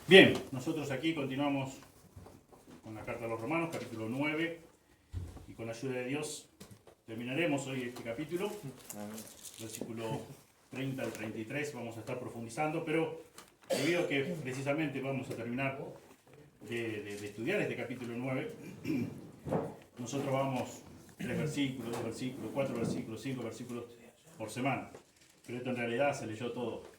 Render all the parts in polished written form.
Bien, nosotros aquí continuamos con la carta a los Romanos, capítulo 9, y con la ayuda de Dios terminaremos hoy este capítulo, versículo 30 al 33, vamos a estar profundizando, pero debido a que precisamente vamos a terminar de estudiar este capítulo 9, nosotros vamos 3 versículos, 2 versículos, 4 versículos, 5 versículos por semana, pero esto en realidad se leyó todo,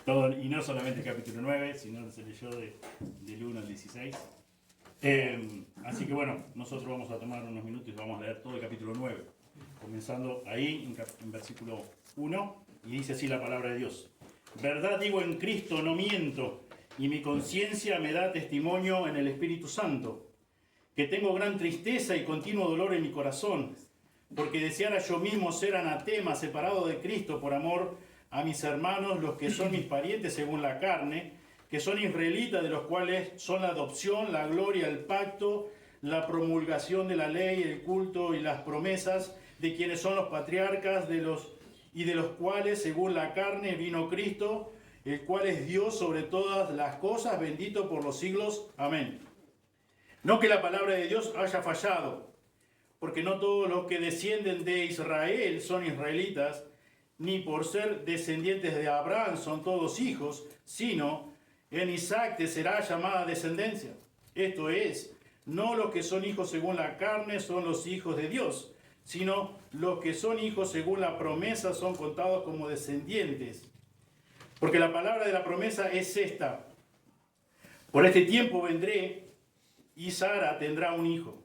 y no solamente el capítulo 9, sino se leyó del 1 al 16. Así que bueno, nosotros vamos a tomar unos minutos y vamos a leer todo el capítulo 9, comenzando ahí en versículo 1, y dice así la palabra de Dios. Verdad digo en Cristo, no miento, y mi conciencia me da testimonio en el Espíritu Santo, que tengo gran tristeza y continuo dolor en mi corazón, porque deseara yo mismo ser anatema, separado de Cristo por amor a mis hermanos, los que son mis parientes según la carne, que son israelitas, de los cuales son la adopción, la gloria, el pacto, la promulgación de la ley, el culto y las promesas, de quienes son los patriarcas, de los cuales según la carne vino Cristo, el cual es Dios sobre todas las cosas, bendito por los siglos. Amén. No que la palabra de Dios haya fallado, porque no todos los que descienden de Israel son israelitas, ni por ser descendientes de Abraham son todos hijos, sino en Isaac te será llamada descendencia. Esto es, no los que son hijos según la carne son los hijos de Dios, sino los que son hijos según la promesa son contados como descendientes. Porque la palabra de la promesa es esta: por este tiempo vendré y Sara tendrá un hijo.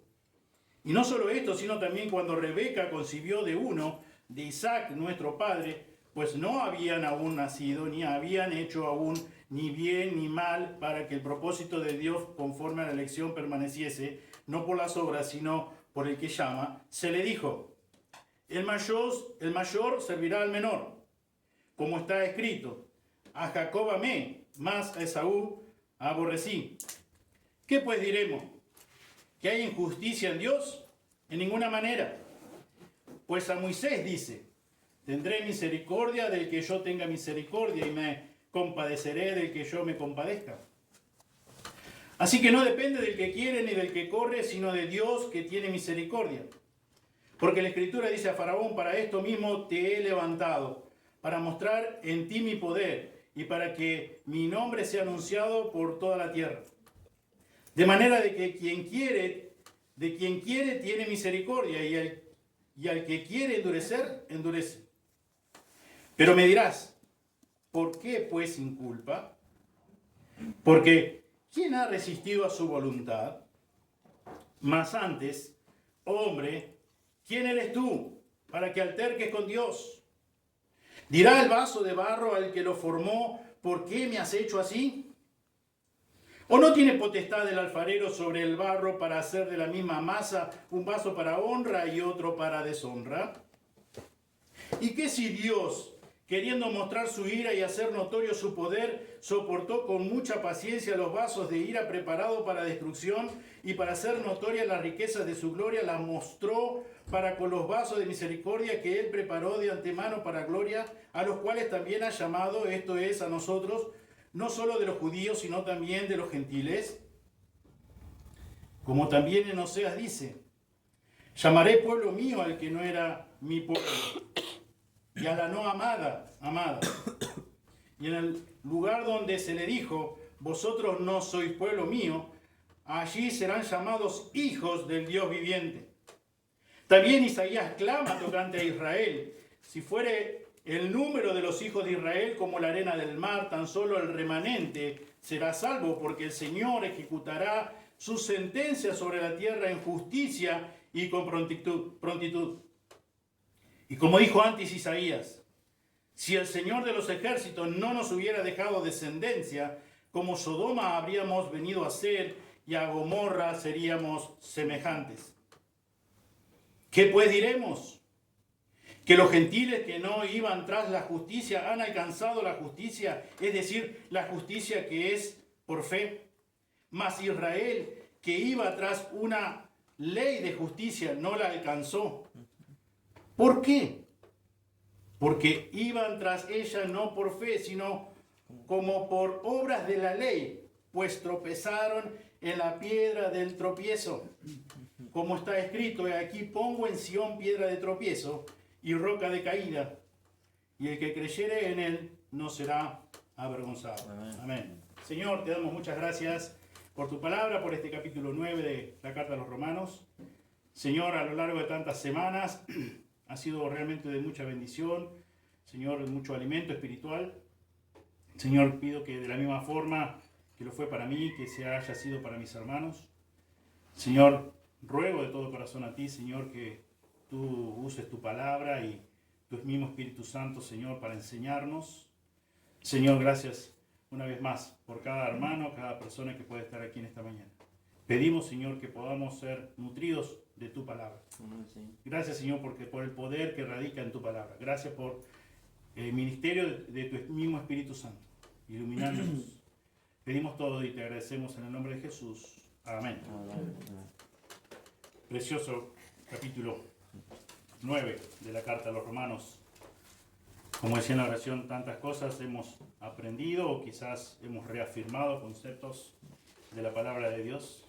Y no solo esto, sino también cuando Rebeca concibió de uno, de Isaac, nuestro padre, pues no habían aún nacido, ni habían hecho aún ni bien ni mal, para que el propósito de Dios conforme a la elección permaneciese, no por las obras, sino por el que llama, se le dijo: el mayor servirá al menor, como está escrito: a Jacob amé, mas a Esaú aborrecí. ¿Qué pues diremos? ¿Que hay injusticia en Dios? En ninguna manera. Pues a Moisés dice: tendré misericordia del que yo tenga misericordia y me compadeceré del que yo me compadezca. Así que no depende del que quiere ni del que corre, sino de Dios que tiene misericordia. Porque la Escritura dice a Faraón: para esto mismo te he levantado, para mostrar en ti mi poder y para que mi nombre sea anunciado por toda la tierra. De manera de que de quien quiere tiene misericordia, y al que quiere endurecer, endurece. Pero me dirás: ¿por qué pues sin culpa? Porque ¿quién ha resistido a su voluntad? Mas antes, hombre, ¿quién eres tú para que alterques con Dios? ¿Dirá el vaso de barro al que lo formó: ¿por qué me has hecho así? ¿O no tiene potestad el alfarero sobre el barro para hacer de la misma masa un vaso para honra y otro para deshonra? ¿Y qué si Dios, queriendo mostrar su ira y hacer notorio su poder, soportó con mucha paciencia los vasos de ira preparados para destrucción, y para hacer notorias las riquezas de su gloria las mostró para con los vasos de misericordia que él preparó de antemano para gloria, a los cuales también ha llamado, esto es, a nosotros, no solo de los judíos, sino también de los gentiles? Como también en Oseas dice: llamaré pueblo mío al que no era mi pueblo, y a la no amada. Y en el lugar donde se le dijo: vosotros no sois pueblo mío, allí serán llamados hijos del Dios viviente. También Isaías clama tocante a Israel: si fuere el número de los hijos de Israel como la arena del mar, tan solo el remanente será salvo, porque el Señor ejecutará su sentencia sobre la tierra en justicia y con prontitud. Y como dijo antes Isaías: si el Señor de los ejércitos no nos hubiera dejado descendencia, como Sodoma habríamos venido a ser, y a Gomorra seríamos semejantes. ¿Qué pues diremos? ¿Que los gentiles que no iban tras la justicia han alcanzado la justicia, es decir, la justicia que es por fe? Mas Israel, que iba tras una ley de justicia, no la alcanzó. ¿Por qué? Porque iban tras ella no por fe, sino como por obras de la ley. pues tropezaron en la piedra del tropiezo. Como está escrito, he aquí pongo en Sión piedra de tropiezo y roca de caída, y el que creyere en él no será avergonzado. Amén. Señor, te damos muchas gracias por tu palabra, por este capítulo 9 de la Carta a los Romanos. Señor, a lo largo de tantas semanas ha sido realmente de mucha bendición, Señor, de mucho alimento espiritual. Señor, pido que de la misma forma que lo fue para mí, que se haya sido para mis hermanos. Señor, ruego de todo corazón a ti, Señor, que tú uses tu palabra y tu mismo Espíritu Santo, Señor, para enseñarnos. Señor, gracias una vez más por cada hermano, cada persona que puede estar aquí en esta mañana. Pedimos, Señor, que podamos ser nutridos de tu palabra. Gracias, Señor, porque por el poder que radica en tu palabra. Gracias por el ministerio de tu mismo Espíritu Santo, iluminándonos. Pedimos todo y te agradecemos en el nombre de Jesús. Amén. Precioso capítulo 9 de la Carta a los Romanos. Como decía en la oración, tantas cosas hemos aprendido o quizás hemos reafirmado conceptos de la palabra de Dios.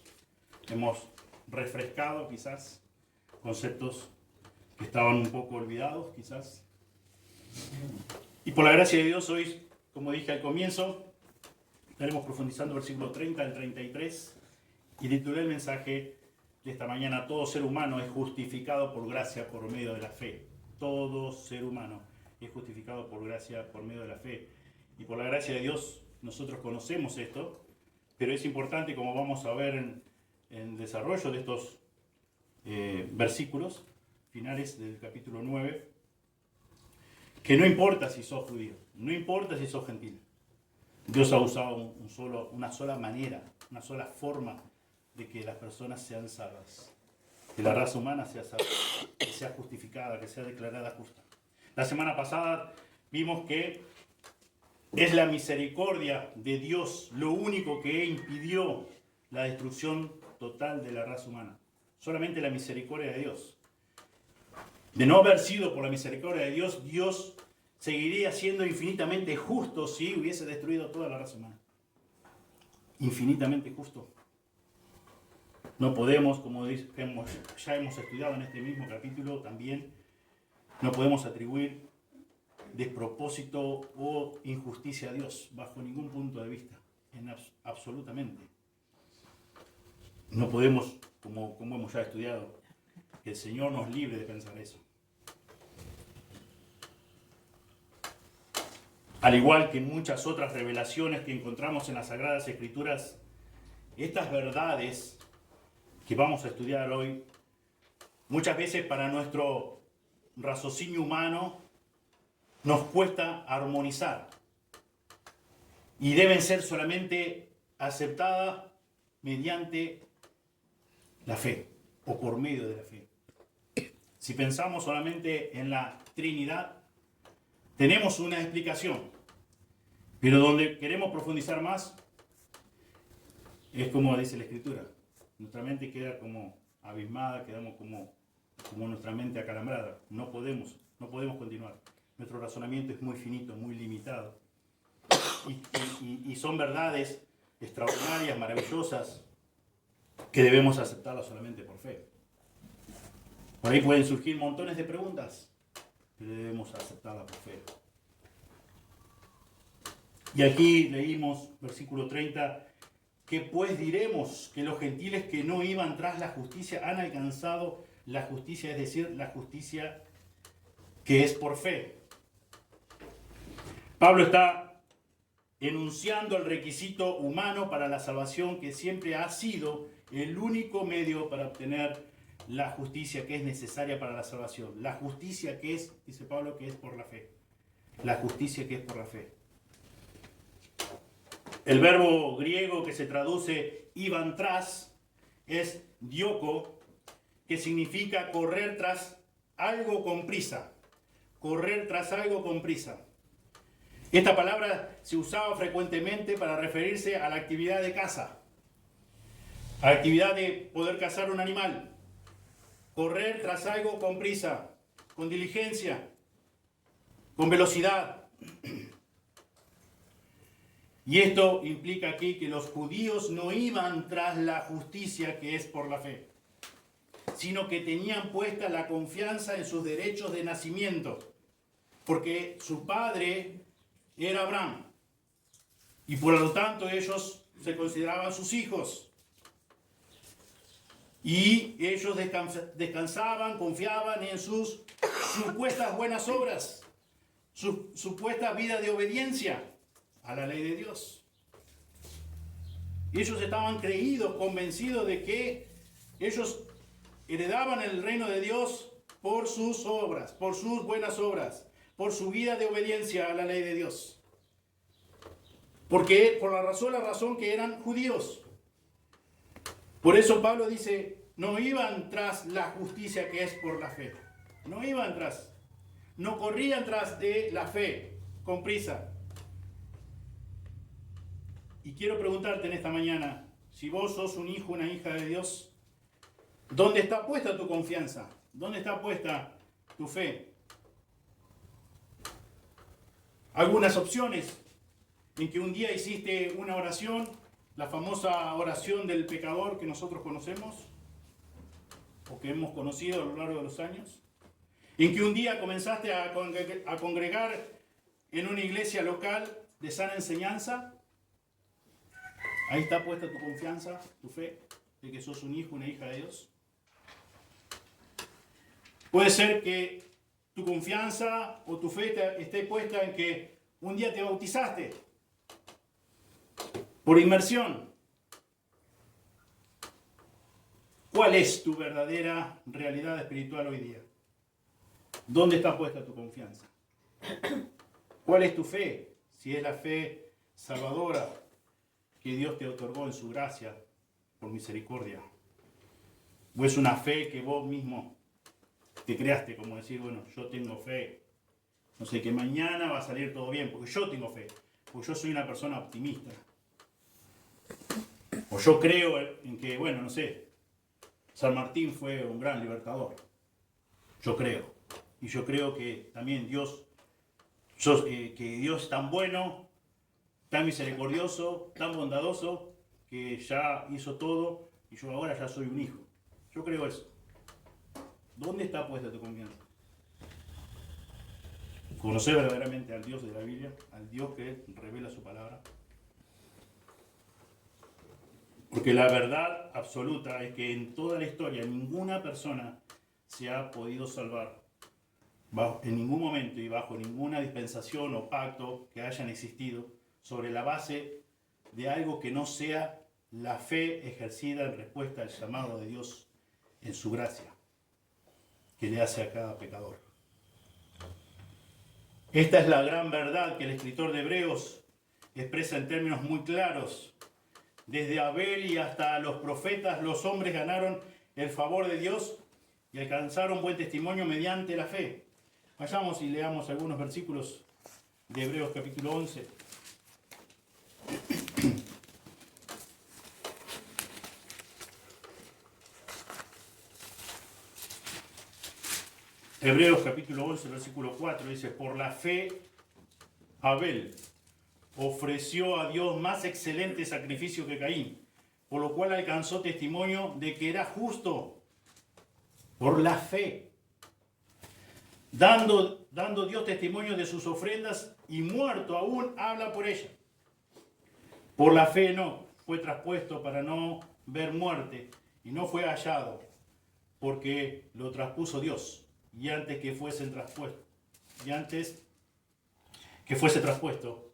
Hemos refrescado quizás conceptos que estaban un poco olvidados quizás. Y por la gracia de Dios hoy, como dije al comienzo, estaremos profundizando versículo 30 al 33 y titulé el mensaje de esta mañana: todo ser humano es justificado por gracia por medio de la fe. Todo ser humano es justificado por gracia por medio de la fe. Y por la gracia de Dios nosotros conocemos esto, pero es importante, como vamos a ver en el desarrollo de estos versículos finales del capítulo 9, que no importa si sos judío, no importa si sos gentil. Dios ha usado una sola manera, una sola forma de que las personas sean salvas, que la raza humana sea salva, que sea justificada, que sea declarada justa. La semana pasada vimos que es la misericordia de Dios lo único que impidió la destrucción total de la raza humana. Solamente la misericordia de Dios. De no haber sido por la misericordia de Dios, Dios seguiría siendo infinitamente justo si hubiese destruido toda la raza humana. Infinitamente justo. No podemos, como ya hemos estudiado en este mismo capítulo también, no podemos atribuir despropósito o injusticia a Dios bajo ningún punto de vista, absolutamente. No podemos, como hemos ya estudiado, que el Señor nos libre de pensar eso. Al igual que en muchas otras revelaciones que encontramos en las Sagradas Escrituras, estas verdades que vamos a estudiar hoy, muchas veces para nuestro raciocinio humano nos cuesta armonizar y deben ser solamente aceptadas mediante la fe o por medio de la fe. Si pensamos solamente en la Trinidad, tenemos una explicación, pero donde queremos profundizar más es como dice la Escritura. Nuestra mente queda como abismada, quedamos como nuestra mente acalambrada. No podemos continuar. Nuestro razonamiento es muy finito, muy limitado. Y son verdades extraordinarias, maravillosas, que debemos aceptarlas solamente por fe. Por ahí pueden surgir montones de preguntas, pero debemos aceptarlas por fe. Y aquí leímos, versículo 30, que pues diremos que los gentiles que no iban tras la justicia han alcanzado la justicia, es decir, la justicia que es por fe. Pablo está enunciando el requisito humano para la salvación, que siempre ha sido el único medio para obtener la justicia que es necesaria para la salvación. La justicia que es, dice Pablo, que es por la fe. La justicia que es por la fe. El verbo griego que se traduce iban tras es dioko, que significa correr tras algo con prisa. Correr tras algo con prisa. Esta palabra se usaba frecuentemente para referirse a la actividad de caza, a la actividad de poder cazar un animal. Correr tras algo con prisa, con diligencia, con velocidad. Y esto implica aquí que los judíos no iban tras la justicia que es por la fe, sino que tenían puesta la confianza en sus derechos de nacimiento, porque su padre era Abraham, y por lo tanto ellos se consideraban sus hijos. Y ellos descansaban, confiaban en sus supuestas buenas obras, su supuesta vida de obediencia a la ley de Dios. Ellos estaban creídos, convencidos de que ellos heredaban el reino de Dios por sus obras, por sus buenas obras, por su vida de obediencia a la ley de Dios. Porque por la razón que eran judíos. Por eso Pablo dice, no iban tras la justicia que es por la fe. No iban tras, no corrían tras de la fe con prisa. Y quiero preguntarte en esta mañana, si vos sos un hijo, una hija de Dios, ¿dónde está puesta tu confianza? ¿Dónde está puesta tu fe? Algunas opciones en que un día hiciste una oración, la famosa oración del pecador que nosotros conocemos, o que hemos conocido a lo largo de los años, en que un día comenzaste a congregar en una iglesia local de sana enseñanza. Ahí está puesta tu confianza, tu fe, de que sos un hijo, una hija de Dios. Puede ser que tu confianza o tu fe esté puesta en que un día te bautizaste por inmersión. ¿Cuál es tu verdadera realidad espiritual hoy día? ¿Dónde está puesta tu confianza? ¿Cuál es tu fe? Si es la fe salvadora que Dios te otorgó en su gracia, por misericordia. ¿O es una fe que vos mismo te creaste, como decir, bueno, yo tengo fe, no sé, que mañana va a salir todo bien, porque yo tengo fe, porque yo soy una persona optimista. O yo creo en que, bueno, no sé, San Martín fue un gran libertador. Yo creo. Y yo creo que también Dios, que Dios es tan bueno, tan misericordioso, tan bondadoso, que ya hizo todo y yo ahora ya soy un hijo. Yo creo eso. ¿Dónde está puesta tu confianza? ¿Conocer verdaderamente al Dios de la Biblia, al Dios que revela su palabra? Porque la verdad absoluta es que en toda la historia ninguna persona se ha podido salvar en ningún momento y bajo ninguna dispensación o pacto que hayan existido sobre la base de algo que no sea la fe ejercida en respuesta al llamado de Dios en su gracia que le hace a cada pecador. Esta es la gran verdad que el escritor de Hebreos expresa en términos muy claros. Desde Abel y hasta los profetas, los hombres ganaron el favor de Dios y alcanzaron buen testimonio mediante la fe. Vayamos y leamos algunos versículos de Hebreos capítulo 11. Hebreos capítulo 11, versículo 4 dice, por la fe Abel ofreció a Dios más excelente sacrificio que Caín, por lo cual alcanzó testimonio de que era justo por la fe, dando Dios testimonio de sus ofrendas y muerto aún habla por ella. Por la fe no, fue traspuesto para no ver muerte y no fue hallado porque lo traspuso Dios y antes que fuese traspuesto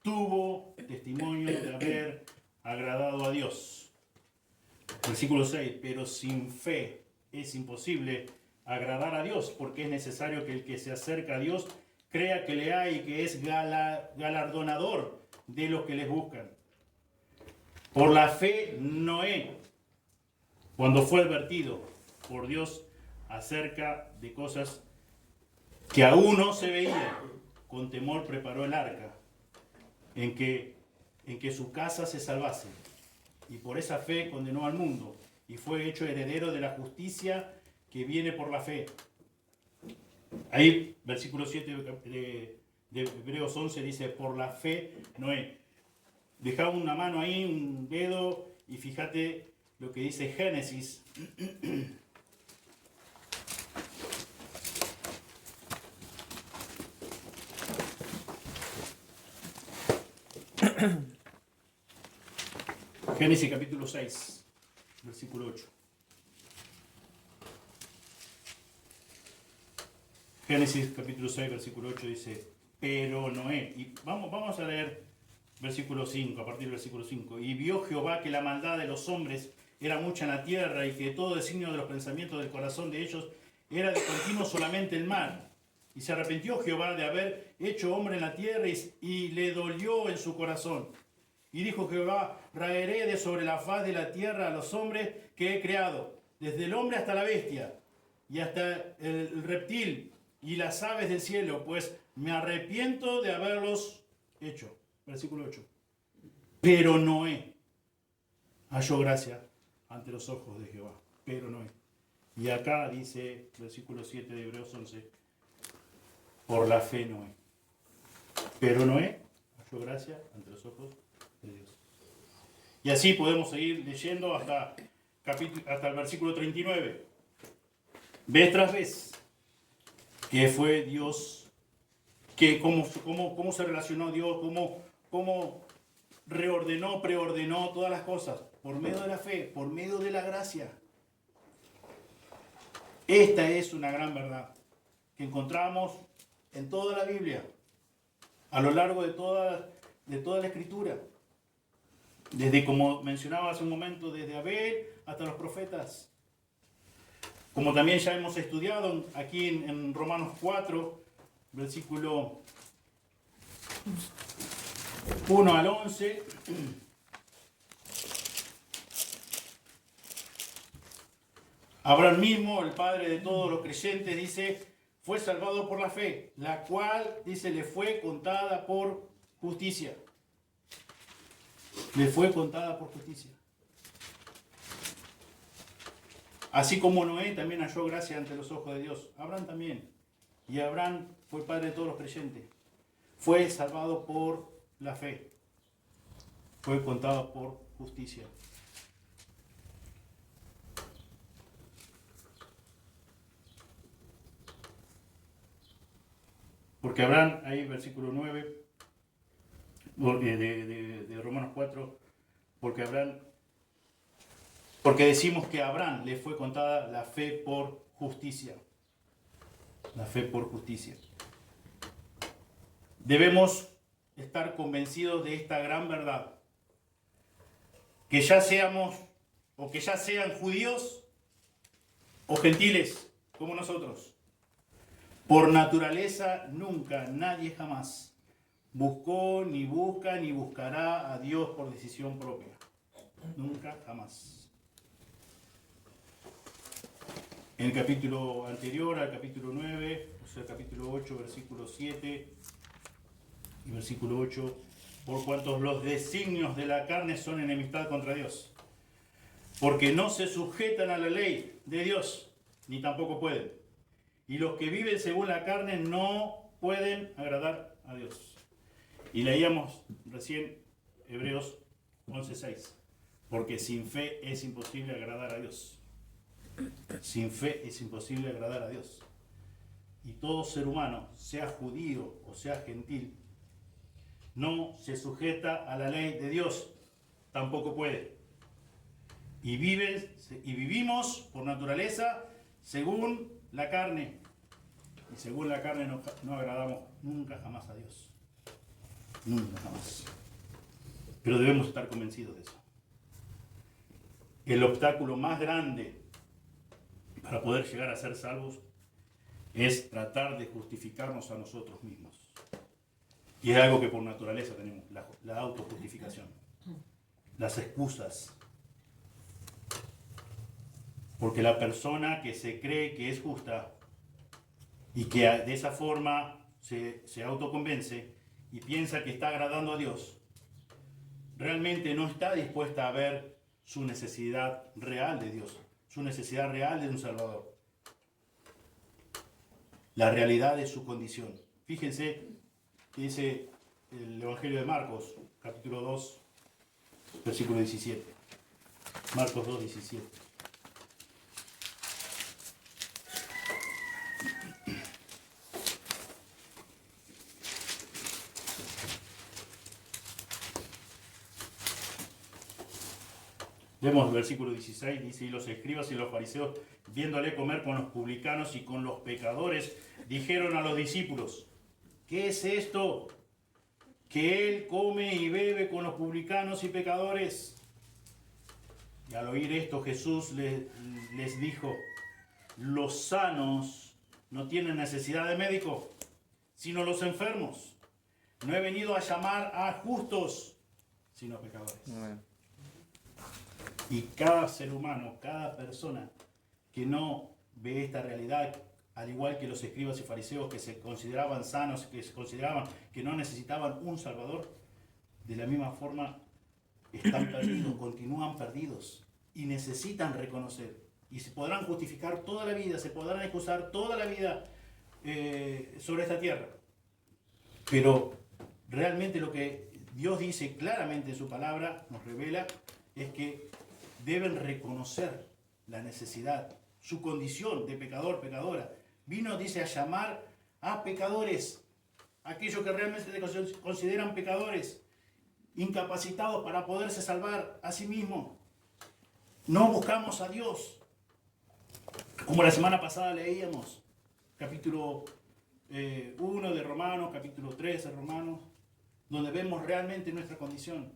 tuvo testimonio de haber agradado a Dios. Versículo 6, pero sin fe es imposible agradar a Dios, porque es necesario que el que se acerca a Dios crea que le hay y que es galardonador de los que les buscan. Por la fe Noé, cuando fue advertido por Dios acerca de cosas que aún no se veían, con temor preparó el arca, en que su casa se salvase, y por esa fe condenó al mundo, y fue hecho heredero de la justicia que viene por la fe. Ahí, versículo 7 de Hebreos 11 dice, por la fe Noé, Deja una mano ahí, un dedo, y fíjate lo que dice Génesis. Génesis capítulo 6, versículo 8. Génesis capítulo 6, versículo 8 dice, pero Noé, y vamos a leer versículo 5, a partir del versículo 5. Y vio Jehová que la maldad de los hombres era mucha en la tierra y que todo designio de los pensamientos del corazón de ellos era de continuo solamente el mal. Y se arrepintió Jehová de haber hecho hombre en la tierra y le dolió en su corazón. Y dijo Jehová, raeré de sobre la faz de la tierra a los hombres que he creado, desde el hombre hasta la bestia, y hasta el reptil y las aves del cielo, pues me arrepiento de haberlos hecho. Versículo 8. Pero Noé halló gracia ante los ojos de Jehová. Pero Noé. Y acá dice, versículo 7 de Hebreos 11, por la fe Noé. Pero Noé halló gracia ante los ojos de Dios. Y así podemos seguir leyendo hasta el versículo 39. Vez tras vez, que fue Dios, que cómo se relacionó Dios, cómo preordenó todas las cosas, por medio de la fe, por medio de la gracia. Esta es una gran verdad que encontramos en toda la Biblia, a lo largo de toda la Escritura. Desde, como mencionaba hace un momento, desde Abel hasta los profetas. Como también ya hemos estudiado aquí en Romanos 4, versículo 1 al 11. Abraham mismo, el padre de todos los creyentes, dice, fue salvado por la fe, la cual, dice, le fue contada por justicia. Le fue contada por justicia. Así como Noé también halló gracia ante los ojos de Dios. Abraham también. Y Abraham fue padre de todos los creyentes. Fue salvado por la fe. Fue contado por justicia. Porque Abraham, ahí versículo 9 de Romanos 4, porque decimos que a Abraham le fue contada la fe por justicia. La fe por justicia. Debemos estar convencidos de esta gran verdad. Que ya seamos, o que ya sean judíos o gentiles, como nosotros. Por naturaleza, nunca, nadie jamás buscó, ni busca, ni buscará a Dios por decisión propia. Nunca, jamás. En el capítulo anterior, al capítulo 9, o sea, el capítulo 8, versículo 7 y versículo 8, por cuantos los designios de la carne son enemistad contra Dios, porque no se sujetan a la ley de Dios, ni tampoco pueden. Y los que viven según la carne no pueden agradar a Dios. Y leíamos recién Hebreos 11:6, porque sin fe es imposible agradar a Dios. Sin fe es imposible agradar a Dios. Y todo ser humano, sea judío o sea gentil, no se sujeta a la ley de Dios, tampoco puede. Y vivimos por naturaleza según la carne. Y según la carne no agradamos nunca jamás a Dios. Nunca jamás. Pero debemos estar convencidos de eso. El obstáculo más grande para poder llegar a ser salvos es tratar de justificarnos a nosotros mismos. Y es algo que por naturaleza tenemos, la autojustificación, las excusas. Porque la persona que se cree que es justa y que de esa forma se autoconvence y piensa que está agradando a Dios, realmente no está dispuesta a ver su necesidad real de Dios, su necesidad real de un Salvador, la realidad de su condición. Fíjense que dice el Evangelio de Marcos, capítulo 2, versículo 17. Marcos 2, 17. Vemos el versículo 16, dice, y los escribas y los fariseos, viéndole comer con los publicanos y con los pecadores, dijeron a los discípulos, ¿qué es esto? Que él come y bebe con los publicanos y pecadores. Y al oír esto Jesús les dijo, los sanos no tienen necesidad de médico, sino los enfermos. No he venido a llamar a justos, sino a pecadores. Bueno. Y cada ser humano, cada persona que no ve esta realidad, al igual que los escribas y fariseos que se consideraban sanos, que se consideraban que no necesitaban un salvador, de la misma forma están perdidos, continúan perdidos y necesitan reconocer. Y se podrán justificar toda la vida, se podrán excusar toda la vida sobre esta tierra. Pero realmente lo que Dios dice claramente en su palabra, nos revela, es que deben reconocer la necesidad, su condición de pecador, pecadora. Vino, dice, a llamar a pecadores, aquellos que realmente se consideran pecadores, incapacitados para poderse salvar a sí mismos. No buscamos a Dios. Como la semana pasada leíamos, capítulo 1 de Romanos, capítulo 3 de Romanos, donde vemos realmente nuestra condición.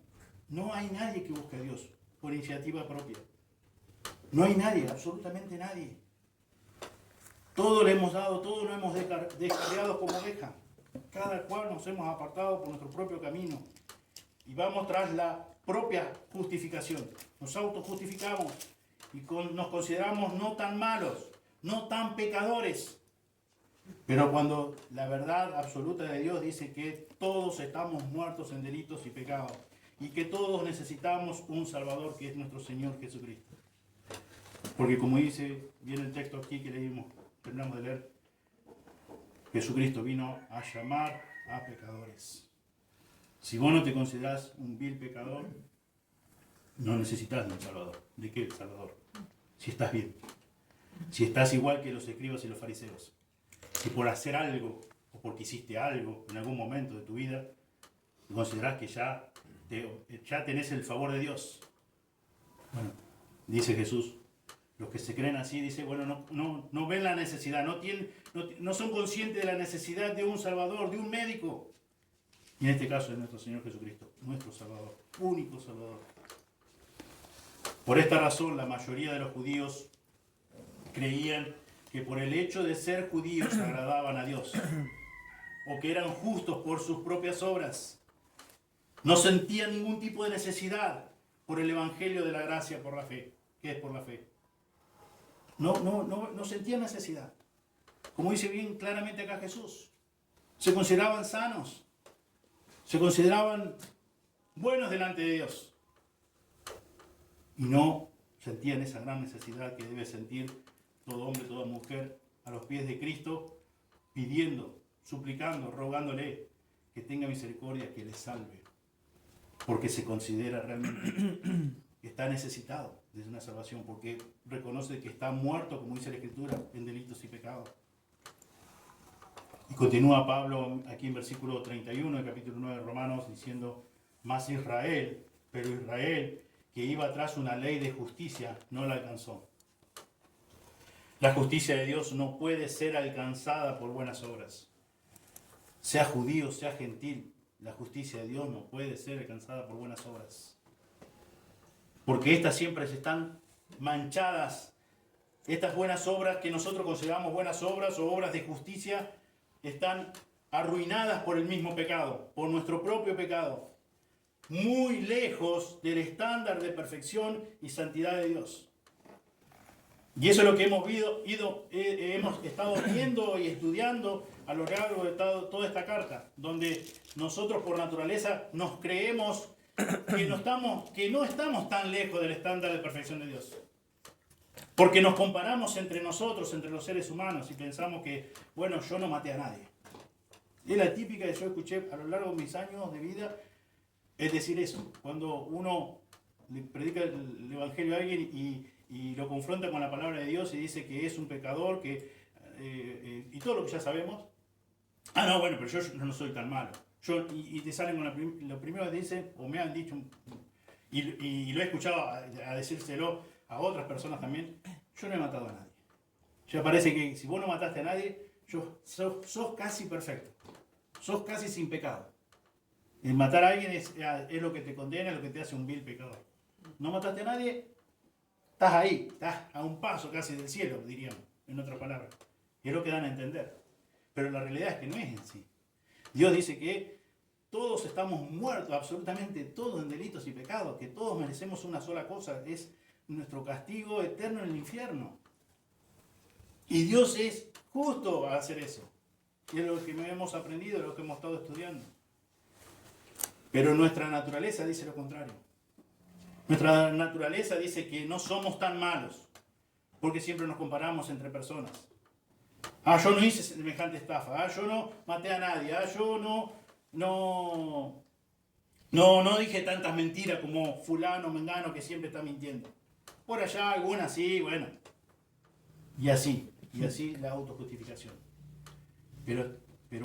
No hay nadie que busque a Dios por iniciativa propia. No hay nadie, absolutamente nadie. Todo le hemos dado, todo lo hemos descarriado como oveja. Cada cual nos hemos apartado por nuestro propio camino. Y vamos tras la propia justificación. Nos autojustificamos y nos consideramos no tan malos, no tan pecadores. Pero cuando la verdad absoluta de Dios dice que todos estamos muertos en delitos y pecados, y que todos necesitamos un Salvador que es nuestro Señor Jesucristo. Porque como dice bien el texto aquí que leímos, terminamos de leer, Jesucristo vino a llamar a pecadores. Si vos no te considerás un vil pecador, no necesitas de un Salvador. ¿De qué Salvador? Si estás bien. Si estás igual que los escribas y los fariseos. Si por hacer algo, o porque hiciste algo en algún momento de tu vida, considerás que ya tenés el favor de Dios. Bueno, dice Jesús, los que se creen así, dice, bueno, no ven la necesidad, no son conscientes de la necesidad de un Salvador, de un médico. Y en este caso es nuestro Señor Jesucristo, nuestro Salvador, único Salvador. Por esta razón, la mayoría de los judíos creían que por el hecho de ser judíos agradaban a Dios, o que eran justos por sus propias obras. No sentían ningún tipo de necesidad por el Evangelio de la gracia por la fe, que es por la fe. No sentían necesidad. Como dice bien claramente acá Jesús, se consideraban sanos, se consideraban buenos delante de Dios. Y no sentían esa gran necesidad que debe sentir todo hombre, toda mujer a los pies de Cristo, pidiendo, suplicando, rogándole que tenga misericordia, que les salve. Porque se considera realmente que está necesitado de una salvación, porque reconoce que está muerto, como dice la Escritura, en delitos y pecados. Y continúa Pablo aquí en versículo 31 del capítulo 9 de Romanos diciendo, mas Israel, pero Israel, que iba tras una ley de justicia, no la alcanzó. La justicia de Dios no puede ser alcanzada por buenas obras. Sea judío, sea gentil, la justicia de Dios no puede ser alcanzada por buenas obras. Porque estas siempre están manchadas. Estas buenas obras que nosotros consideramos buenas obras o obras de justicia están arruinadas por el mismo pecado, por nuestro propio pecado. Muy lejos del estándar de perfección y santidad de Dios. Y eso es lo que hemos estado viendo y estudiando a lo largo de toda esta carta, donde nosotros por naturaleza nos creemos que no estamos tan lejos del estándar de perfección de Dios. Porque nos comparamos entre nosotros, entre los seres humanos, y pensamos que, bueno, yo no maté a nadie. Es la típica que yo escuché a lo largo de mis años de vida, es decir eso, cuando uno le predica el evangelio a alguien y lo confronta con la palabra de Dios y dice que es un pecador, y todo lo que ya sabemos. Ah, no, bueno, pero yo no soy tan malo. Y te salen con lo primero que dicen, o me han dicho, y lo he escuchado a decírselo a otras personas también, yo no he matado a nadie. Ya parece que si vos no mataste a nadie, sos casi perfecto, sos casi sin pecado. El matar a alguien es lo que te condena, es lo que te hace un vil pecador. No mataste a nadie, estás ahí, estás a un paso casi del cielo, diríamos, en otras palabras. Y es lo que dan a entender. Pero la realidad es que no es así. Dios dice que todos estamos muertos, absolutamente todos en delitos y pecados, que todos merecemos una sola cosa, es nuestro castigo eterno en el infierno. Y Dios es justo a hacer eso. Y es lo que hemos aprendido, es lo que hemos estado estudiando. Pero nuestra naturaleza dice lo contrario. Nuestra naturaleza dice que no somos tan malos, porque siempre nos comparamos entre personas. Ah, yo no hice semejante estafa. Ah, yo no maté a nadie. Ah, yo no dije tantas mentiras como fulano, mengano, que siempre está mintiendo. Por allá algunas sí, bueno. Y así la autojustificación. Pero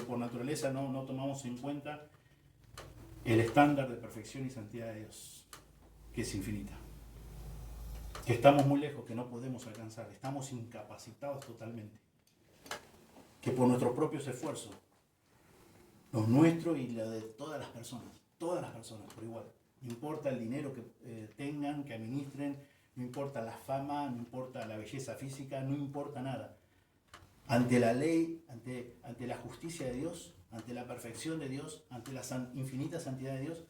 por naturaleza no tomamos en cuenta el estándar de perfección y santidad de Dios, que es infinita. Que estamos muy lejos, que no podemos alcanzar. Estamos incapacitados totalmente. Que por nuestros propios esfuerzos, los nuestros y los de todas las personas por igual. No importa el dinero que tengan, que administren, no importa la fama, no importa la belleza física, no importa nada. Ante la ley, ante la justicia de Dios, ante la perfección de Dios, ante la infinita santidad de Dios,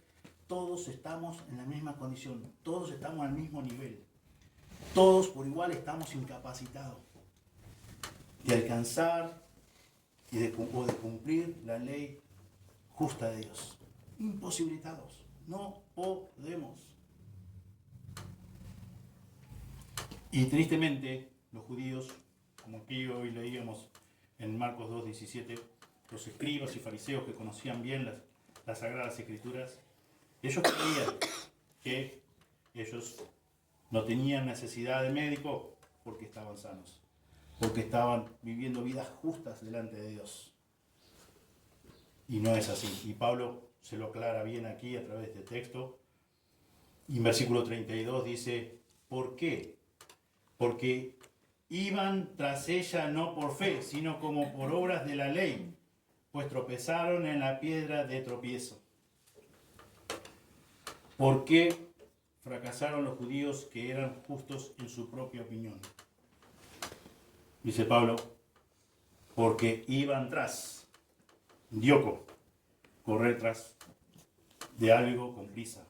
todos estamos en la misma condición, todos estamos al mismo nivel. Todos por igual estamos incapacitados de alcanzar o de cumplir la ley justa de Dios. Imposibilitados. No podemos. Y tristemente, los judíos, como aquí hoy leíamos en Marcos 2:17, los escribas y fariseos que conocían bien las Sagradas Escrituras, ellos creían que ellos no tenían necesidad de médico porque estaban sanos, porque estaban viviendo vidas justas delante de Dios. Y no es así. Y Pablo se lo aclara bien aquí a través de este texto. Y en versículo 32 dice, ¿por qué? Porque iban tras ella no por fe, sino como por obras de la ley, pues tropezaron en la piedra de tropiezo. ¿Por qué fracasaron los judíos que eran justos en su propia opinión? Dice Pablo, porque iban tras, dioco, correr tras de algo con prisa.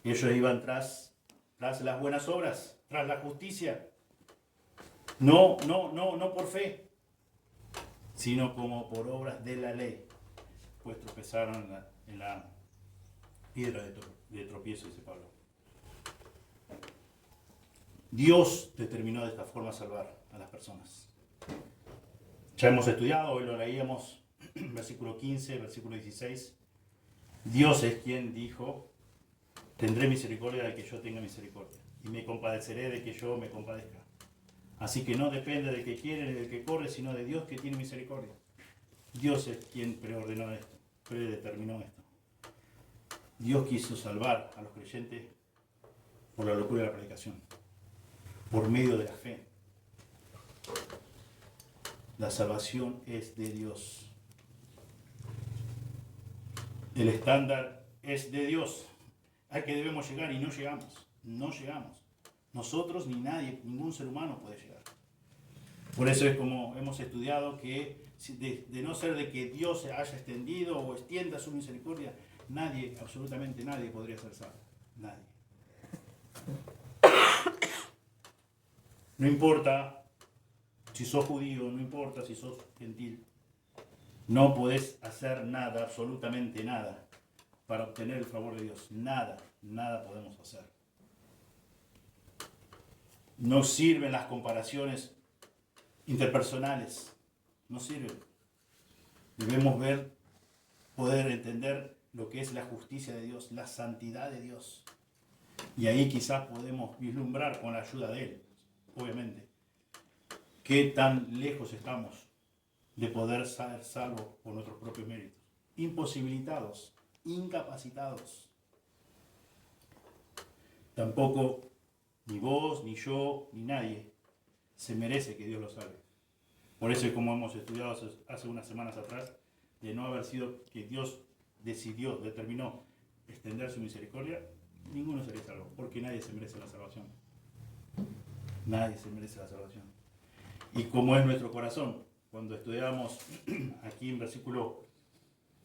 Ellos iban tras las buenas obras, tras la justicia. No por fe, sino como por obras de la ley, pues tropezaron en la piedra de tropiezo, dice Pablo. Dios determinó de esta forma salvar a las personas. Ya hemos estudiado, hoy lo leíamos, versículo 15, versículo 16. Dios es quien dijo, tendré misericordia de que yo tenga misericordia, y me compadeceré de que yo me compadezca. Así que no depende del que quiere ni del que corre, sino de Dios que tiene misericordia. Dios es quien preordenó esto, predeterminó esto. Dios quiso salvar a los creyentes por la locura de la predicación, por medio de la fe. La salvación es de Dios. El estándar es de Dios al que debemos llegar y no llegamos. No llegamos. Nosotros ni nadie, ningún ser humano puede llegar. Por eso es como hemos estudiado que de no ser de que Dios se haya extendido o extienda su misericordia, nadie, absolutamente nadie podría ser salvo. Nadie. No importa si sos judío, no importa si sos gentil. No podés hacer nada, absolutamente nada, para obtener el favor de Dios. Nada podemos hacer. No sirven las comparaciones interpersonales. No sirven. Debemos poder entender lo que es la justicia de Dios, la santidad de Dios. Y ahí quizás podemos vislumbrar con la ayuda de Él, obviamente, qué tan lejos estamos de poder ser salvos por nuestros propios méritos. Imposibilitados, incapacitados. Tampoco ni vos, ni yo, ni nadie se merece que Dios lo salve. Por eso, como hemos estudiado hace unas semanas atrás, de no haber sido que Dios determinó extender su misericordia, ninguno sería salvo, porque nadie se merece la salvación. Nadie se merece la salvación. Y como es nuestro corazón, cuando estudiamos aquí en versículo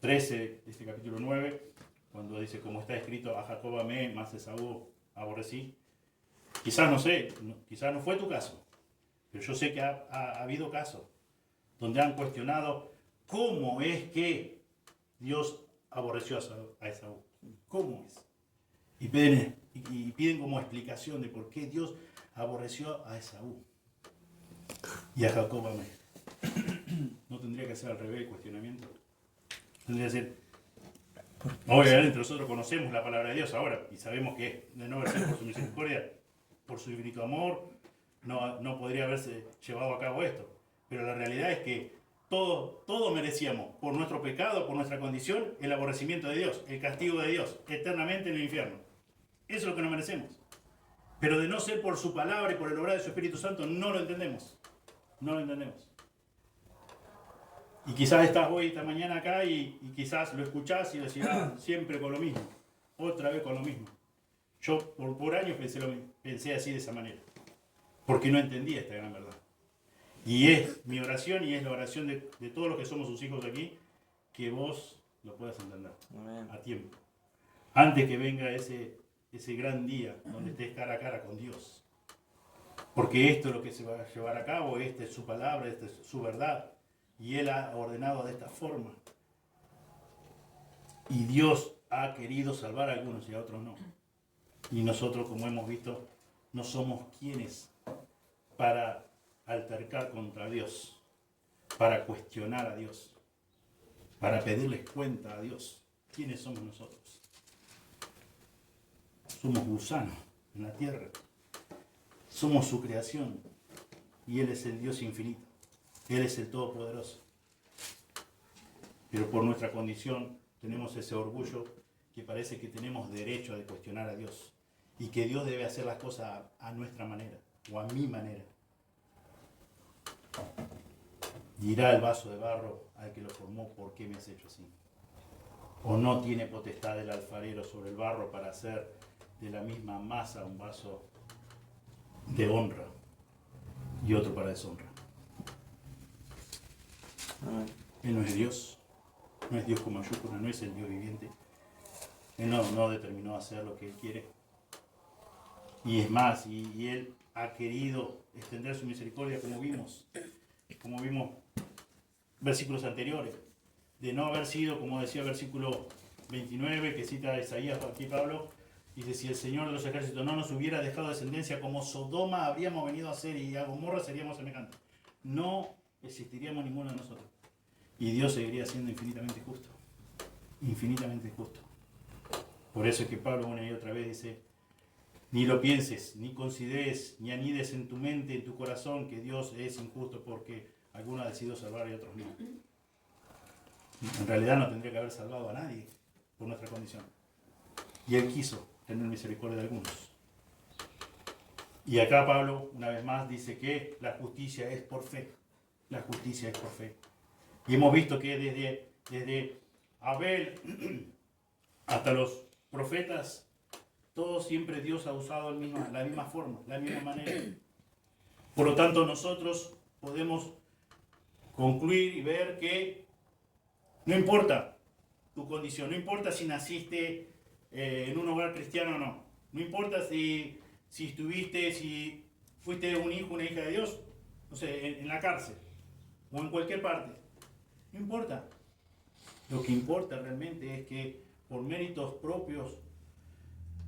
13 de este capítulo 9, cuando dice, como está escrito, a Jacob amé, más a Esaú aborrecí. Quizás quizás no fue tu caso, pero yo sé que ha habido casos donde han cuestionado cómo es que Dios aborreció a Esaú. ¿Cómo es? Y piden como explicación de por qué Dios aborreció a Esaú y a Jacob amé. ¿No tendría que ser al revés el cuestionamiento? Tendría que ser, obviamente nosotros conocemos la palabra de Dios ahora y sabemos que de no haber sido por su misericordia, por su infinito amor, no podría haberse llevado a cabo esto. Pero la realidad es que todos merecíamos, por nuestro pecado, por nuestra condición, el aborrecimiento de Dios, el castigo de Dios, eternamente en el infierno. Eso es lo que nos merecemos. Pero de no ser por su palabra y por el obrar de su Espíritu Santo, no lo entendemos. No lo entendemos. Y quizás estás hoy, esta mañana acá y quizás lo escuchás y decís, siempre con lo mismo. Otra vez con lo mismo. Yo por años pensé así de esa manera. Porque no entendía esta gran verdad. Y es mi oración y es la oración de todos los que somos sus hijos aquí, que vos lo puedas entender. Amén. A tiempo. Antes que venga ese gran día donde estés cara a cara con Dios. Porque esto es lo que se va a llevar a cabo, esta es su palabra, esta es su verdad. Y Él ha ordenado de esta forma. Y Dios ha querido salvar a algunos y a otros no. Y nosotros, como hemos visto, no somos quienes para altercar contra Dios, para cuestionar a Dios, para pedirles cuenta a Dios. ¿Quiénes somos nosotros? Somos gusanos en la tierra. Somos su creación. Y Él es el Dios infinito. Él es el Todopoderoso. Pero por nuestra condición tenemos ese orgullo que parece que tenemos derecho a cuestionar a Dios. Y que Dios debe hacer las cosas a nuestra manera o a mi manera. Dirá el vaso de barro al que lo formó, ¿por qué me has hecho así? O no tiene potestad el alfarero sobre el barro para hacer de la misma masa un vaso de honra y otro para deshonra. Él no es Dios, no es Dios con mayúscula, no es el Dios viviente. Él no determinó hacer lo que Él quiere. Y es más, y Él ha querido extender su misericordia como vimos versículos anteriores, de no haber sido, como decía el versículo 29, que cita Isaías aquí Pablo, dice, si el Señor de los ejércitos no nos hubiera dejado descendencia, como Sodoma habríamos venido a ser y a Gomorra seríamos semejantes. No existiríamos ninguno de nosotros. Y Dios seguiría siendo infinitamente justo. Infinitamente justo. Por eso es que Pablo una y otra vez dice, ni lo pienses, ni consideres, ni anides en tu mente, en tu corazón, que Dios es injusto porque algunos ha decidido salvar y otros no. En realidad no tendría que haber salvado a nadie por nuestra condición. Y Él quiso tener misericordia de algunos. Y acá Pablo, una vez más, dice que la justicia es por fe. La justicia es por fe. Y hemos visto que desde Abel hasta los profetas, todos siempre Dios ha usado la misma forma, la misma manera. Por lo tanto, nosotros podemos concluir y ver que no importa tu condición, no importa si naciste en un hogar cristiano o no, no importa si fuiste un hijo, una hija de Dios, no sé, en la cárcel o en cualquier parte, no importa. Lo que importa realmente es que por méritos propios,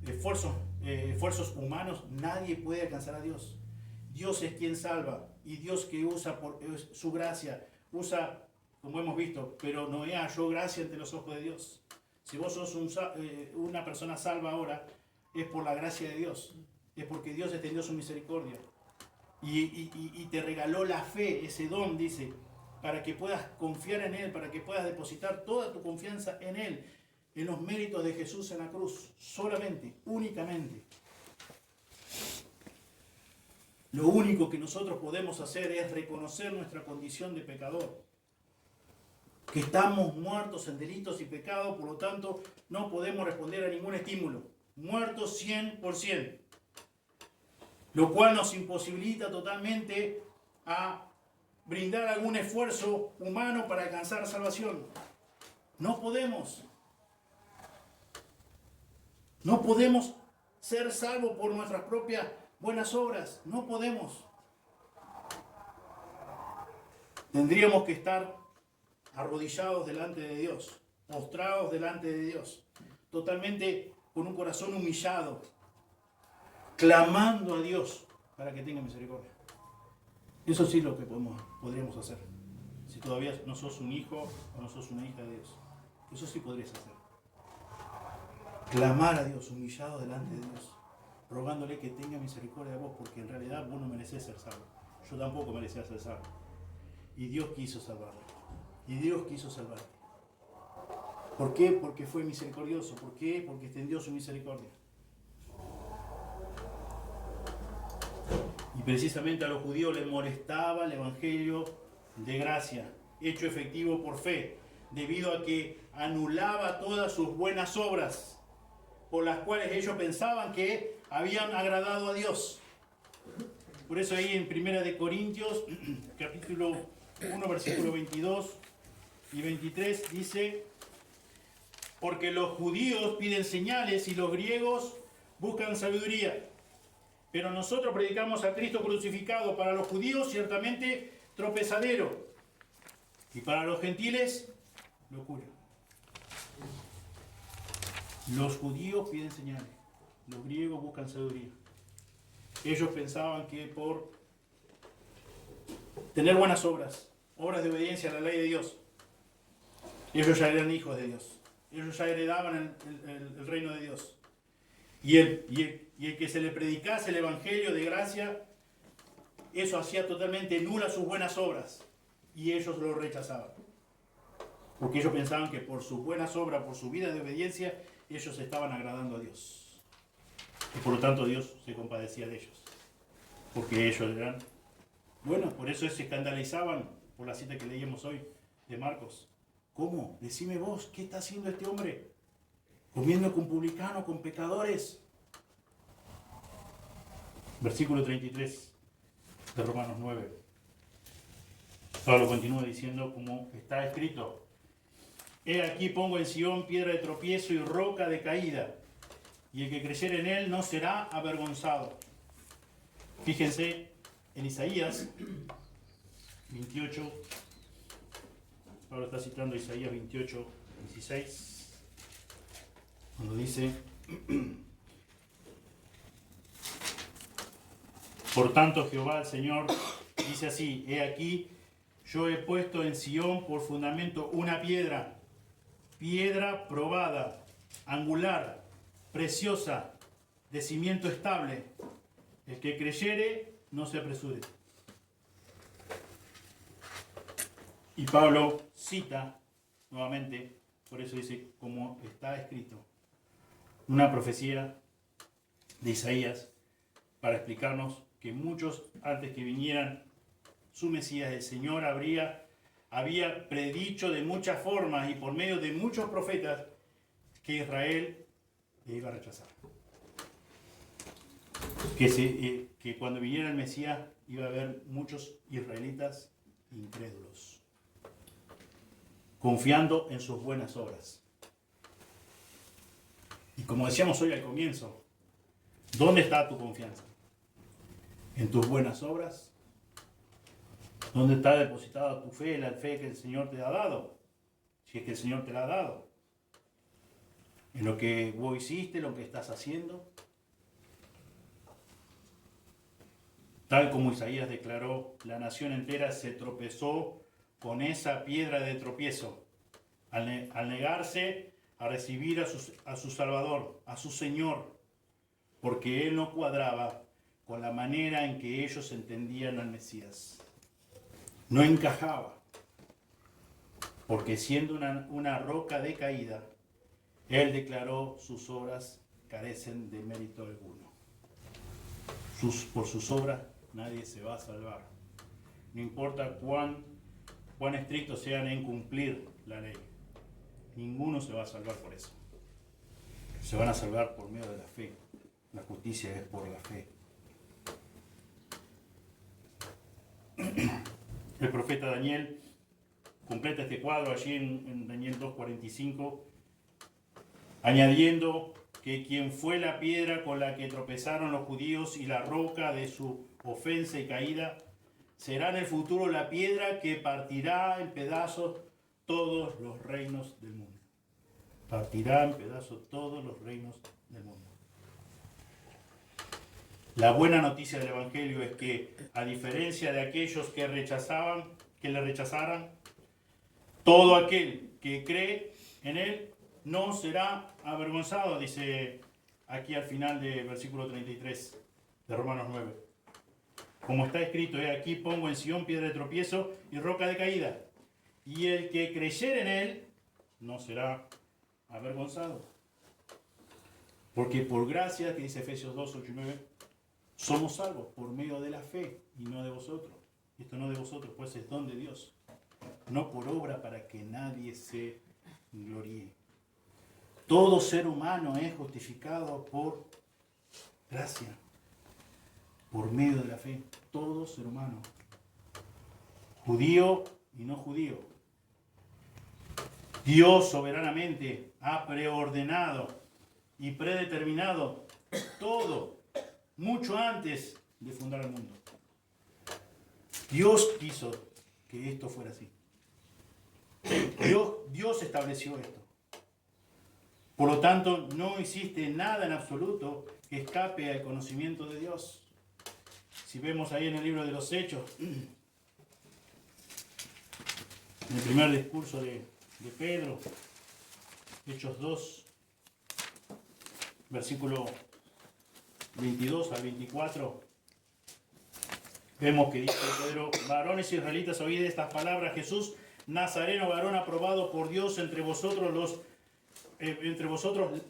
esfuerzos humanos, nadie puede alcanzar a Dios. Dios es quien salva y Dios que usa por su gracia, usa, como hemos visto, pero Noé halló gracia ante los ojos de Dios. Si vos sos una persona salva ahora, es por la gracia de Dios. Es porque Dios extendió su misericordia. Y te regaló la fe, ese don, dice, para que puedas confiar en Él, para que puedas depositar toda tu confianza en Él, en los méritos de Jesús en la cruz, solamente, únicamente. Lo único que nosotros podemos hacer es reconocer nuestra condición de pecador, que estamos muertos en delitos y pecados, por lo tanto no podemos responder a ningún estímulo, muertos 100%, lo cual nos imposibilita totalmente a brindar algún esfuerzo humano para alcanzar salvación. No podemos ser salvos por nuestras propias buenas obras, no podemos. Tendríamos que estar arrodillados delante de Dios, postrados delante de Dios, totalmente con un corazón humillado, clamando a Dios para que tenga misericordia. Eso sí es lo que podríamos hacer. Si todavía no sos un hijo o no sos una hija de Dios, eso sí podrías hacer. Clamar a Dios, humillado delante de Dios, rogándole que tenga misericordia de vos, porque en realidad vos no merecés ser salvo. Yo tampoco merecía ser salvo. Y Dios quiso salvarme. Y Dios quiso salvarte. ¿Por qué? Porque fue misericordioso. ¿Por qué? Porque extendió su misericordia. Y precisamente a los judíos les molestaba el evangelio de gracia, hecho efectivo por fe, debido a que anulaba todas sus buenas obras, por las cuales ellos pensaban que habían agradado a Dios. Por eso ahí en 1 Corintios, capítulo 1, versículo 22 y 23, dice: porque los judíos piden señales y los griegos buscan sabiduría. Pero nosotros predicamos a Cristo crucificado, para los judíos ciertamente tropezadero, y para los gentiles locura. Los judíos piden señales, los griegos buscan sabiduría. Ellos pensaban que por tener buenas obras, obras de obediencia a la ley de Dios, ellos ya eran hijos de Dios. Ellos ya heredaban el reino de Dios. Y el que se le predicase el evangelio de gracia, eso hacía totalmente nulas sus buenas obras. Y ellos lo rechazaban. Porque ellos pensaban que por sus buenas obras, por su vida de obediencia, ellos estaban agradando a Dios. Y por lo tanto Dios se compadecía de ellos. Porque ellos eran... Bueno, por eso se escandalizaban por la cita que leíamos hoy de Marcos. ¿Cómo? Decime vos, ¿qué está haciendo este hombre? Comiendo con publicanos, con pecadores. Versículo 33 de Romanos 9. Pablo continúa diciendo como está escrito: he aquí pongo en Sión piedra de tropiezo y roca de caída, y el que creyere en él no será avergonzado. Fíjense en Isaías 28. Pablo está citando Isaías 28, 16, cuando dice: por tanto Jehová el Señor dice así: he aquí, yo he puesto en Sión por fundamento una piedra probada, angular, preciosa, de cimiento estable. El que creyere, no se apresure. Y Pablo cita nuevamente, por eso dice, como está escrito, una profecía de Isaías para explicarnos que muchos antes que vinieran su Mesías, el Señor había predicho de muchas formas y por medio de muchos profetas que Israel le iba a rechazar. Que cuando viniera el Mesías iba a haber muchos israelitas incrédulos, confiando en sus buenas obras. Y como decíamos hoy al comienzo, ¿dónde está tu confianza? ¿En tus buenas obras? ¿Dónde está depositada tu fe, la fe que el Señor te ha dado? Si es que el Señor te la ha dado. ¿En lo que vos hiciste, lo que estás haciendo? Tal como Isaías declaró, la nación entera se tropezó con esa piedra de tropiezo, al negarse a recibir a su Salvador, a su Señor. porque él no cuadraba con la manera en que ellos entendían al Mesías. No encajaba, porque siendo una roca de caída, él declaró sus obras carecen de mérito alguno. Por sus obras nadie se va a salvar. No importa cuán estrictos sean en cumplir la ley. Ninguno se va a salvar por eso. Se van a salvar por medio de la fe. La justicia es por la fe. El profeta Daniel completa este cuadro allí en Daniel 2:45, añadiendo que quien fue la piedra con la que tropezaron los judíos y la roca de su ofensa y caída, será en el futuro la piedra que partirá en pedazos todos los reinos del mundo. Partirá en pedazos todos los reinos del mundo. La buena noticia del Evangelio es que, a diferencia de aquellos que le rechazaran, todo aquel que cree en él no será avergonzado, dice aquí al final del versículo 33 de Romanos 9. Como está escrito, he aquí pongo en Sión piedra de tropiezo y roca de caída, y el que creyere en él no será avergonzado. Porque por gracia, que dice Efesios 2, 8 y 9, somos salvos por medio de la fe y no de vosotros. Esto no de vosotros, pues es don de Dios. No por obra para que nadie se gloríe. Todo ser humano es justificado por gracia, por medio de la fe. Todo ser humano. Judío y no judío. Dios soberanamente ha preordenado y predeterminado todo mucho antes de fundar el mundo. Dios quiso que esto fuera así. Dios estableció esto. Por lo tanto, no existe nada en absoluto que escape al conocimiento de Dios. Si vemos ahí en el libro de los Hechos, en el primer discurso de Pedro, Hechos 2, versículo 22 al 24, vemos que dice Pedro: varones israelitas, oíd estas palabras, Jesús Nazareno, varón aprobado por Dios entre vosotros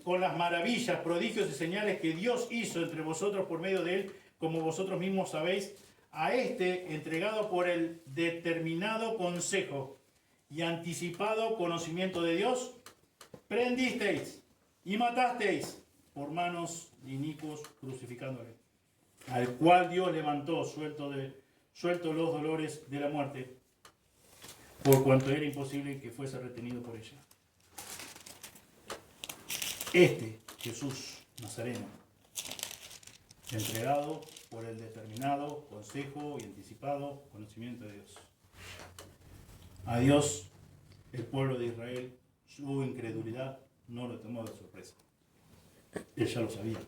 con las maravillas, prodigios y señales que Dios hizo entre vosotros por medio de él, como vosotros mismos sabéis, a este entregado por el determinado consejo y anticipado conocimiento de Dios, prendisteis y matasteis por manos de inicuos, crucificándole, al cual Dios levantó suelto los dolores de la muerte, por cuanto era imposible que fuese retenido por ella. Este Jesús Nazareno, entregado por el determinado consejo y anticipado conocimiento de Dios. A Dios, el pueblo de Israel, su incredulidad no lo tomó de sorpresa. Él ya lo sabía.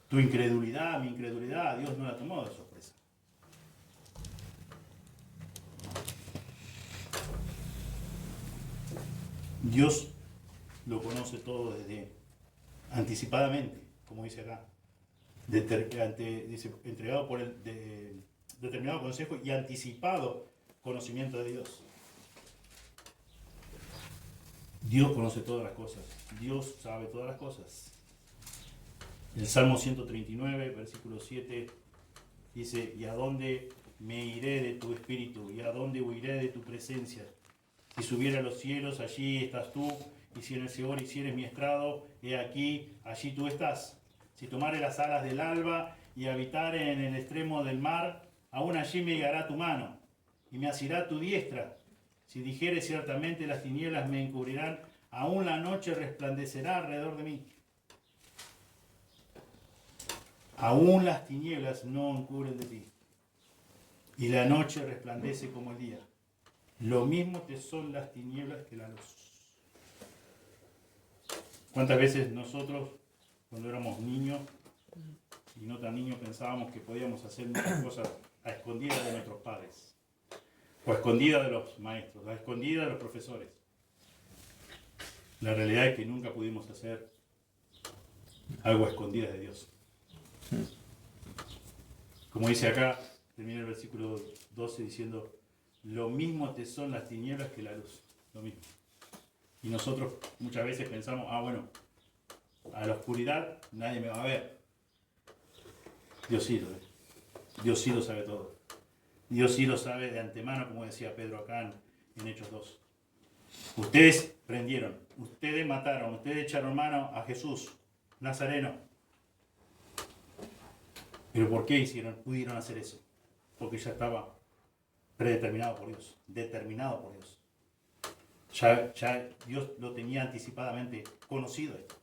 Tu incredulidad, mi incredulidad, a Dios no la tomó de sorpresa. Dios lo conoce todo desde anticipadamente, como dice acá, dice, entregado por el determinado consejo y anticipado conocimiento de Dios. Dios conoce todas las cosas, Dios sabe todas las cosas. El Salmo 139, versículo 7, dice: ¿y a dónde me iré de tu espíritu? ¿Y a dónde huiré de tu presencia? Si subiera a los cielos, allí estás tú, y si en el Seol hicieres mi estrado, he aquí, allí tú estás. Si tomare las alas del alba y habitare en el extremo del mar, aún allí me guiará tu mano, y me asirá tu diestra. Si dijere ciertamente las tinieblas me encubrirán, aún la noche resplandecerá alrededor de mí. Aún las tinieblas no encubren de ti, y la noche resplandece como el día. Lo mismo te son las tinieblas que la luz. ¿Cuántas veces nosotros, cuando éramos niños y no tan niños, pensábamos que podíamos hacer muchas cosas a escondidas de nuestros padres, o a escondidas de los maestros, a escondidas de los profesores? La realidad es que nunca pudimos hacer algo a escondidas de Dios. Como dice acá, termina el versículo 12 diciendo, lo mismo te son las tinieblas que la luz. Lo mismo. Y nosotros muchas veces pensamos, bueno, a la oscuridad nadie me va a ver. Dios sí lo ve. Dios sí lo sabe todo. Dios sí lo sabe de antemano, como decía Pedro acá en Hechos 2. Ustedes prendieron, ustedes mataron, ustedes echaron mano a Jesús, Nazareno. ¿Pero por qué pudieron hacer eso? Porque ya estaba predeterminado por Dios, determinado por Dios. Ya Dios lo tenía anticipadamente conocido esto.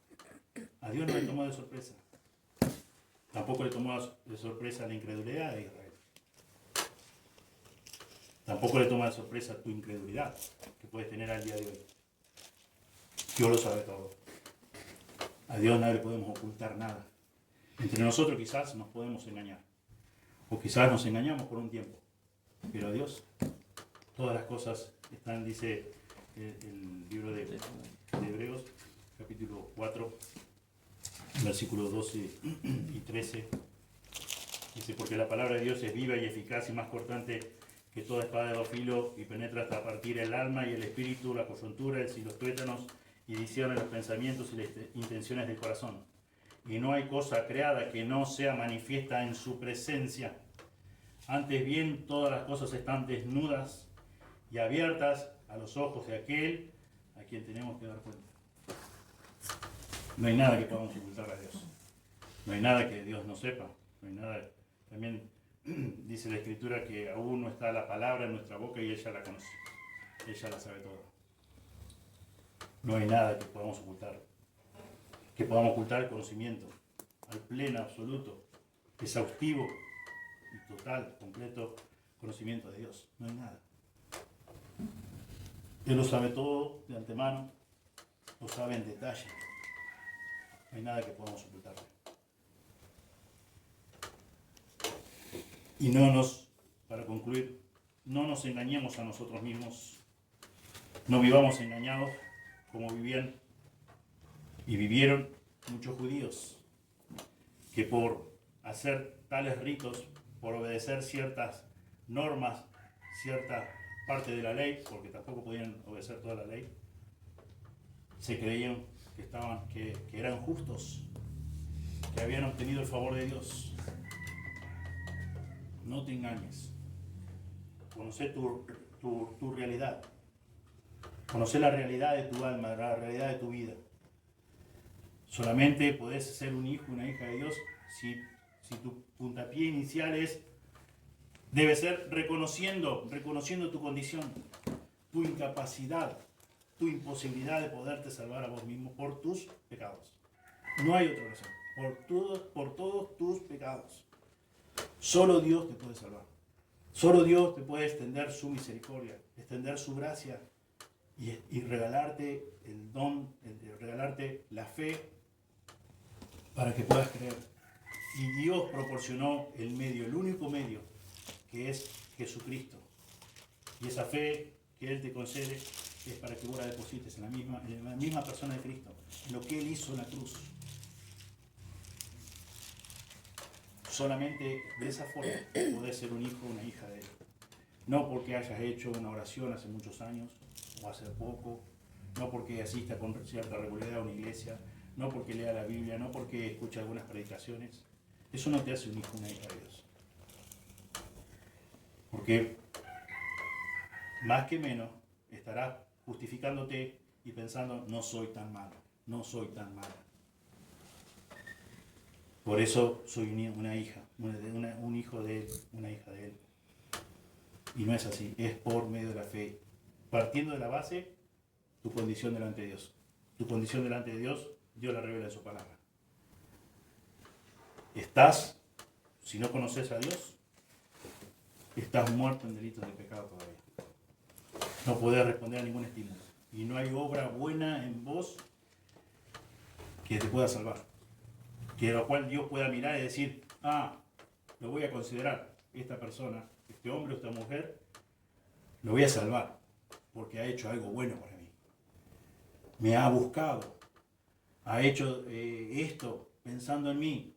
A Dios no le tomó de sorpresa. Tampoco le tomó de sorpresa la incredulidad de Israel. Tampoco le toma de sorpresa tu incredulidad que puedes tener al día de hoy. Dios lo sabe todo. A Dios no le podemos ocultar nada. Entre nosotros quizás nos podemos engañar. O quizás nos engañamos por un tiempo. Pero a Dios, todas las cosas están, dice el libro de Hebreos, capítulo 4, versículos 12 y 13. Dice, porque la palabra de Dios es viva y eficaz y más cortante que toda espada de dos filos y penetra hasta partir el alma y el espíritu, la coyuntura, los tuétanos y discierne los pensamientos y las intenciones del corazón. Y no hay cosa creada que no sea manifiesta en su presencia. Antes bien, todas las cosas están desnudas y abiertas a los ojos de aquel a quien tenemos que dar cuenta. No hay nada que podamos ocultar a Dios. No hay nada que Dios no sepa. No hay nada. También dice la Escritura que aún no está la palabra en nuestra boca y ella la conoce. Ella la sabe todo. No hay nada que podamos ocultar. Que podamos ocultar el conocimiento al pleno, absoluto, exhaustivo y total, completo conocimiento de Dios. No hay nada. Él lo sabe todo de antemano, lo sabe en detalle. No hay nada que podamos ocultarle. Y para concluir, no nos engañemos a nosotros mismos. No vivamos engañados como vivían y vivieron muchos judíos, que por hacer tales ritos, por obedecer ciertas normas, cierta parte de la ley, porque tampoco podían obedecer toda la ley, se creían que eran justos, que habían obtenido el favor de Dios. No te engañes. Conoce tu realidad. Conoce la realidad de tu alma, la realidad de tu vida. Solamente podés ser un hijo, una hija de Dios si tu puntapié inicial debe ser reconociendo tu condición, tu incapacidad, tu imposibilidad de poderte salvar a vos mismo por tus pecados. No hay otra razón. Por todos tus pecados. Solo Dios te puede salvar. Solo Dios te puede extender su misericordia, extender su gracia y regalarte el don, regalarte la fe para que puedas creer. Y Dios proporcionó el medio, el único medio, que es Jesucristo. Y esa fe que Él te concede es para que vos la deposites en la misma persona de Cristo, en lo que Él hizo en la cruz. Solamente de esa forma podés ser un hijo o una hija de Él. No porque hayas hecho una oración hace muchos años o hace poco, no porque asista con cierta regularidad a una iglesia, no porque lea la Biblia, no porque escuche algunas predicaciones. Eso no te hace un hijo o una hija de Dios. Porque más que menos estarás justificándote y pensando, no soy tan malo, no soy tan mala. Por eso soy una hija, un hijo de Él, una hija de Él. Y no es así, es por medio de la fe. Partiendo de la base, tu condición delante de Dios. Tu condición delante de Dios, Dios la revela en su palabra. Si no conoces a Dios, estás muerto en delitos de pecado todavía. No podés responder a ningún estímulo. Y no hay obra buena en vos que te pueda salvar. Que lo cual Dios pueda mirar y decir, lo voy a considerar, esta persona, este hombre o esta mujer, lo voy a salvar, porque ha hecho algo bueno para mí. Me ha buscado, ha hecho esto pensando en mí.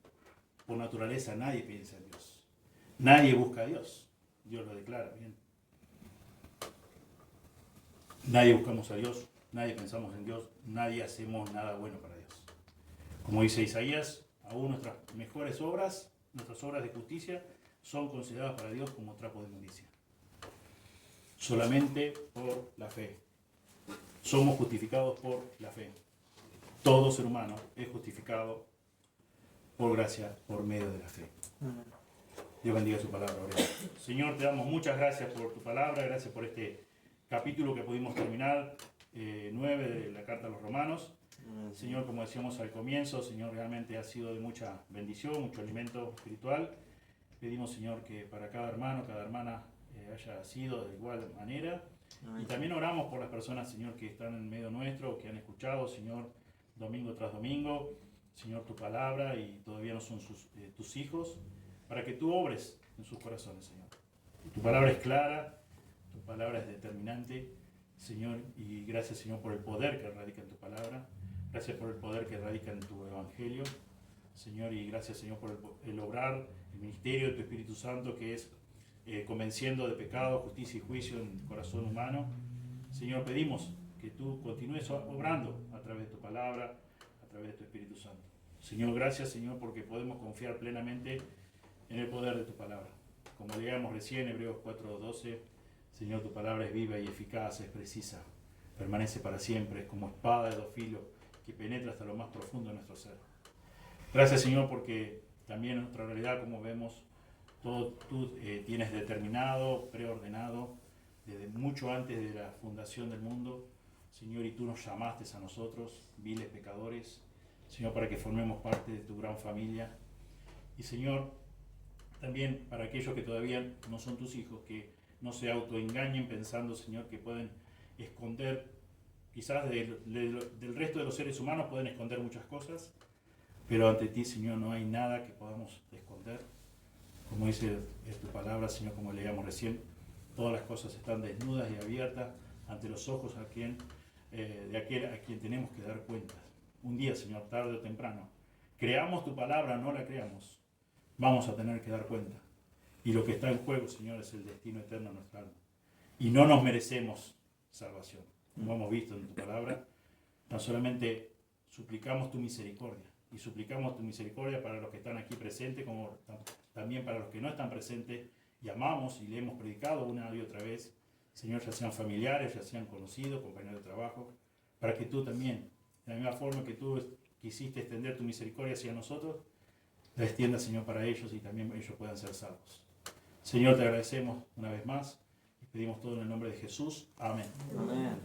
Por naturaleza nadie piensa en Dios. Nadie busca a Dios. Dios lo declara bien. Nadie buscamos a Dios, nadie pensamos en Dios, nadie hacemos nada bueno para Dios. Como dice Isaías, aún nuestras mejores obras, nuestras obras de justicia, son consideradas para Dios como trapo de inmundicia. Solamente por la fe. Somos justificados por la fe. Todo ser humano es justificado por gracia, por medio de la fe. Dios bendiga su palabra. Señor, te damos muchas gracias por tu palabra, gracias por este capítulo que pudimos terminar, 9 de la carta a los Romanos. Señor, como decíamos al comienzo, Señor, realmente ha sido de mucha bendición, mucho alimento espiritual. Pedimos, Señor, que para cada hermano, cada hermana haya sido de igual manera. Y también oramos por las personas, Señor, que están en medio nuestro, que han escuchado, Señor, domingo tras domingo, Señor, tu palabra y todavía no son tus hijos, para que tú obres en sus corazones, Señor. Tu palabra es clara, tu palabra es determinante, Señor, y gracias, Señor, por el poder que radica en tu palabra. Gracias por el poder que radica en tu evangelio, Señor, y gracias, Señor, por el obrar, el ministerio de tu Espíritu Santo, que es convenciendo de pecado, justicia y juicio en el corazón humano. Señor, pedimos que tú continúes obrando a través de tu palabra, a través de tu Espíritu Santo. Señor, gracias, Señor, porque podemos confiar plenamente en el poder de tu palabra. Como leíamos recién, Hebreos 4:12, Señor, tu palabra es viva y eficaz, es precisa, permanece para siempre, es como espada de dos filos que penetra hasta lo más profundo de nuestro ser. Gracias, Señor, porque también en nuestra realidad, como vemos, todo tú tienes determinado, preordenado, desde mucho antes de la fundación del mundo, Señor, y tú nos llamaste a nosotros, viles pecadores, Señor, para que formemos parte de tu gran familia. Y, Señor, también para aquellos que todavía no son tus hijos, que no se autoengañen pensando, Señor, que pueden esconder, quizás del resto de los seres humanos pueden esconder muchas cosas, pero ante ti, Señor, no hay nada que podamos esconder. Como dice tu palabra, Señor, como leíamos recién, todas las cosas están desnudas y abiertas ante los ojos de aquel a quien tenemos que dar cuentas. Un día, Señor, tarde o temprano, creamos tu palabra, no la creamos, vamos a tener que dar cuenta. Y lo que está en juego, Señor, es el destino eterno de nuestra alma. Y no nos merecemos salvación. Como hemos visto en tu palabra, no solamente suplicamos tu misericordia, y suplicamos tu misericordia para los que están aquí presentes, como también para los que no están presentes, y amamos y le hemos predicado una y otra vez, Señor, ya sean familiares, ya sean conocidos, compañeros de trabajo, para que tú también, de la misma forma que tú quisiste extender tu misericordia hacia nosotros, la extiendas, Señor, para ellos y también ellos puedan ser salvos. Señor, te agradecemos una vez más y pedimos todo en el nombre de Jesús. Amén. Amén.